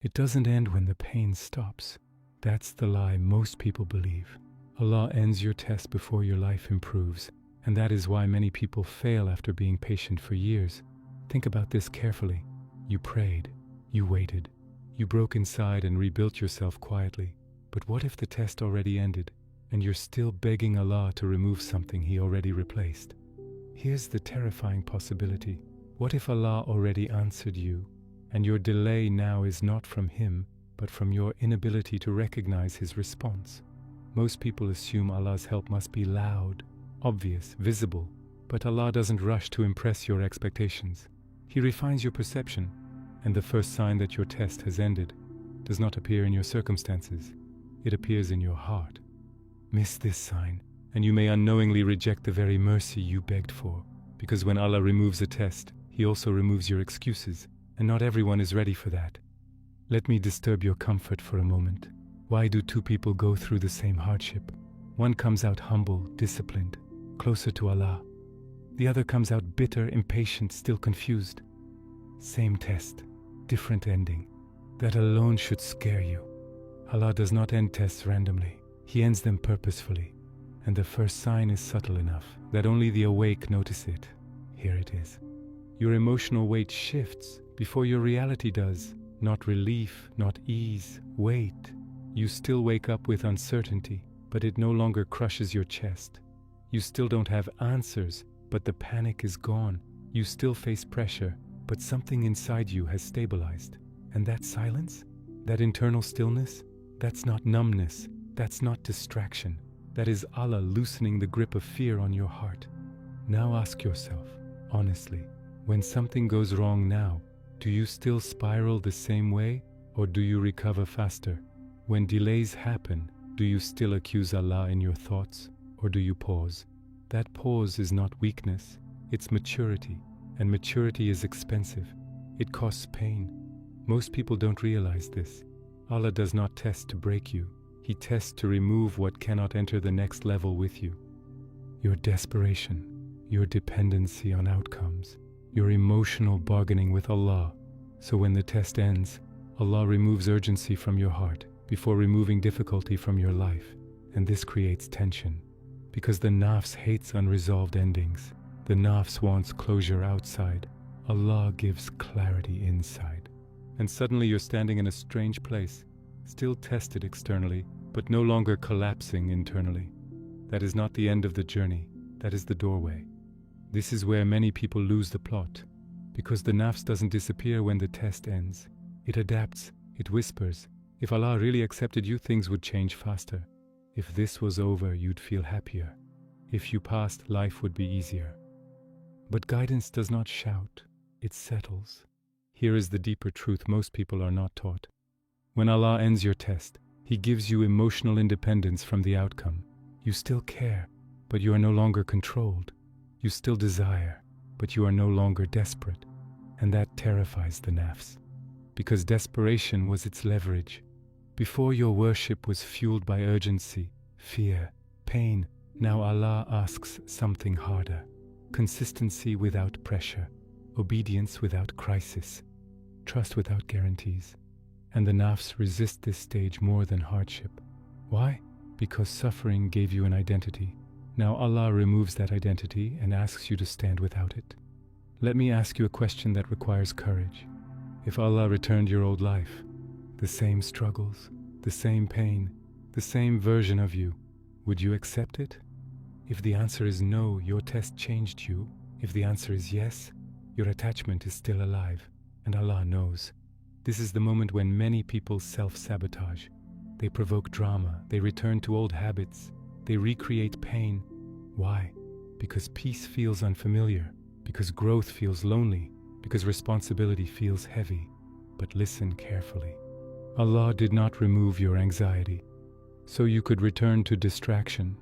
It doesn't end when the pain stops. That's the lie most people believe. Allah ends your test before your life improves, and that is why many people fail after being patient for years. Think about this carefully. You prayed, you waited, you broke inside and rebuilt yourself quietly. But what if the test already ended, and you're still begging Allah to remove something He already replaced? Here's the terrifying possibility. What if Allah already answered you, and your delay now is not from Him, but from your inability to recognize His response? Most people assume Allah's help must be loud, obvious, visible, but Allah doesn't rush to impress your expectations. He refines your perception, and the first sign that your test has ended does not appear in your circumstances. It appears in your heart. Miss this sign, and you may unknowingly reject the very mercy you begged for, because when Allah removes a test, He also removes your excuses, and not everyone is ready for that. Let me disturb your comfort for a moment. Why do two people go through the same hardship? One comes out humble, disciplined, closer to Allah. The other comes out bitter, impatient, still confused. Same test, different ending. That alone should scare you. Allah does not end tests randomly. He ends them purposefully. And the first sign is subtle enough that only the awake notice it. Here it is. Your emotional weight shifts before your reality does. Not relief, not ease, weight. You still wake up with uncertainty, but it no longer crushes your chest. You still don't have answers, but the panic is gone. You still face pressure, but something inside you has stabilized. And that silence, that internal stillness, that's not numbness, that's not distraction. That is Allah loosening the grip of fear on your heart. Now ask yourself, honestly, when something goes wrong now, do you still spiral the same way, or do you recover faster? When delays happen, do you still accuse Allah in your thoughts, or do you pause? That pause is not weakness, it's maturity, and maturity is expensive. It costs pain. Most people don't realize this. Allah does not test to break you. He tests to remove what cannot enter the next level with you. Your desperation, your dependency on outcomes, your emotional bargaining with Allah. So when the test ends, Allah removes urgency from your heart before removing difficulty from your life. And this creates tension, because the nafs hates unresolved endings. The nafs wants closure outside. Allah gives clarity inside. And suddenly you're standing in a strange place, still tested externally, but no longer collapsing internally. That is not the end of the journey, that is the doorway. This is where many people lose the plot, because the nafs doesn't disappear when the test ends. It adapts, it whispers. If Allah really accepted you, things would change faster. If this was over, you'd feel happier. If you passed, life would be easier. But guidance does not shout, it settles. Here is the deeper truth most people are not taught. When Allah ends your test, He gives you emotional independence from the outcome. You still care, but you are no longer controlled. You still desire, but you are no longer desperate. And that terrifies the nafs, because desperation was its leverage. Before, your worship was fueled by urgency, fear, pain. Now Allah asks something harder. Consistency without pressure, obedience without crisis, trust without guarantees. And the nafs resist this stage more than hardship. Why? Because suffering gave you an identity. Now Allah removes that identity and asks you to stand without it. Let me ask you a question that requires courage. If Allah returned your old life, the same struggles, the same pain, the same version of you, would you accept it? If the answer is no, your test changed you. If the answer is yes, your attachment is still alive, and Allah knows. This is the moment when many people self-sabotage. They provoke drama, they return to old habits, they recreate pain. Why? Because peace feels unfamiliar, because growth feels lonely, because responsibility feels heavy. But listen carefully. Allah did not remove your anxiety, so you could return to distraction.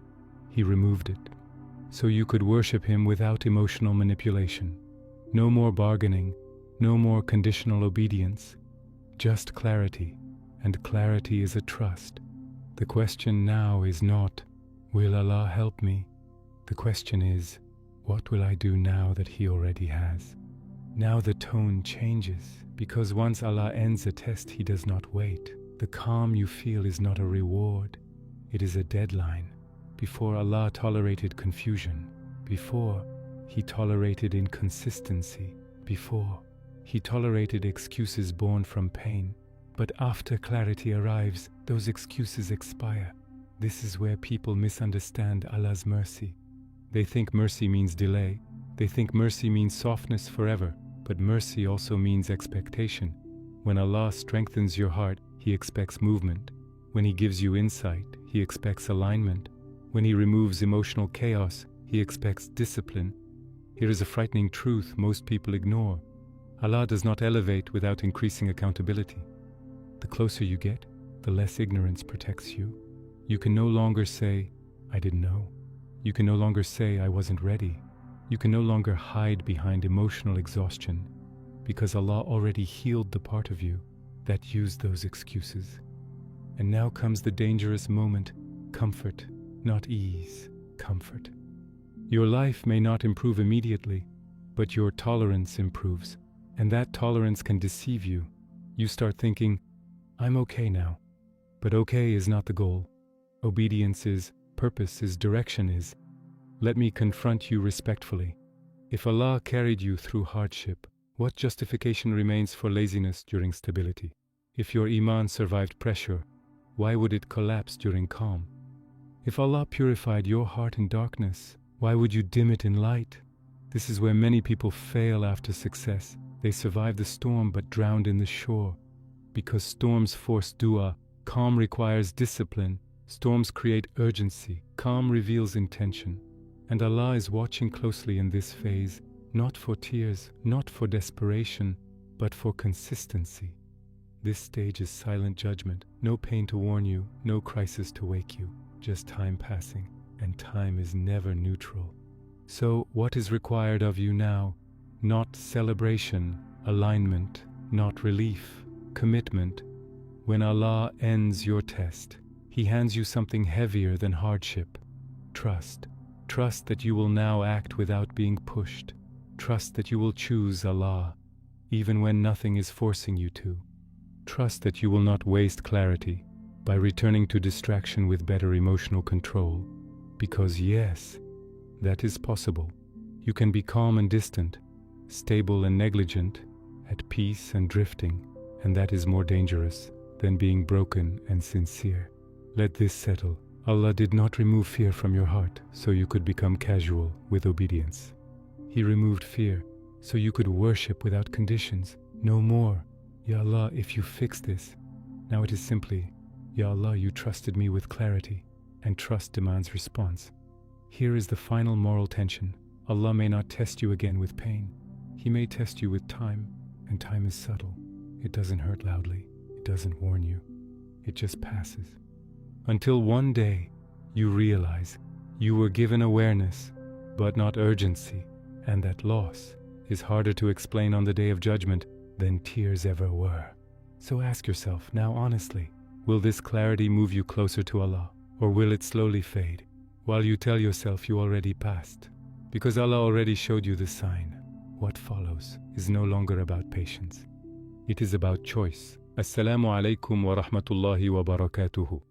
He removed it, so you could worship Him without emotional manipulation. No more bargaining, no more conditional obedience, just clarity, and clarity is a trust. The question now is not, will Allah help me? The question is, what will I do now that He already has? Now the tone changes, because once Allah ends a test, He does not wait. The calm you feel is not a reward, it is a deadline. Before Allah tolerated confusion, before He tolerated inconsistency, before He tolerated excuses born from pain, but after clarity arrives, those excuses expire. This is where people misunderstand Allah's mercy. They think mercy means delay. They think mercy means softness forever, but mercy also means expectation. When Allah strengthens your heart, He expects movement. When He gives you insight, He expects alignment. When He removes emotional chaos, He expects discipline. Here is a frightening truth most people ignore. Allah does not elevate without increasing accountability. The closer you get, the less ignorance protects you. You can no longer say, "I didn't know." You can no longer say, "I wasn't ready." You can no longer hide behind emotional exhaustion, because Allah already healed the part of you that used those excuses. And now comes the dangerous moment: comfort, not ease, comfort. Your life may not improve immediately, but your tolerance improves, and that tolerance can deceive you. You start thinking, "I'm okay now." But okay is not the goal. Obedience is, purpose is, direction is. Let me confront you respectfully. If Allah carried you through hardship, what justification remains for laziness during stability? If your iman survived pressure, why would it collapse during calm? If Allah purified your heart in darkness, why would you dim it in light? This is where many people fail after success. They survive the storm but drowned in the shore. Because storms force dua, calm requires discipline. Storms create urgency, calm reveals intention. And Allah is watching closely in this phase, not for tears, not for desperation, but for consistency. This stage is silent judgment, no pain to warn you, no crisis to wake you, just time passing, and time is never neutral. So what is required of you now? Not celebration, alignment, not relief, commitment. When Allah ends your test, He hands you something heavier than hardship. Trust. Trust that you will now act without being pushed. Trust that you will choose Allah, even when nothing is forcing you to. Trust that you will not waste clarity by returning to distraction with better emotional control. Because yes, that is possible. You can be calm and distant, stable and negligent, at peace and drifting, and that is more dangerous than being broken and sincere. Let this settle. Allah did not remove fear from your heart so you could become casual with obedience. He removed fear so you could worship without conditions. No more. Ya Allah, if you fix this, now it is simply, Ya Allah, you trusted me with clarity, and trust demands response. Here is the final moral tension. Allah may not test you again with pain. He may test you with time, and time is subtle. It doesn't hurt loudly. It doesn't warn you. It just passes. Until one day, you realize you were given awareness, but not urgency, and that loss is harder to explain on the day of judgment than tears ever were. So ask yourself now honestly, will this clarity move you closer to Allah, or will it slowly fade, while you tell yourself you already passed? Because Allah already showed you the sign. What follows is no longer about patience. It is about choice. Assalamu alaikum wa rahmatullahi wa barakatuhu.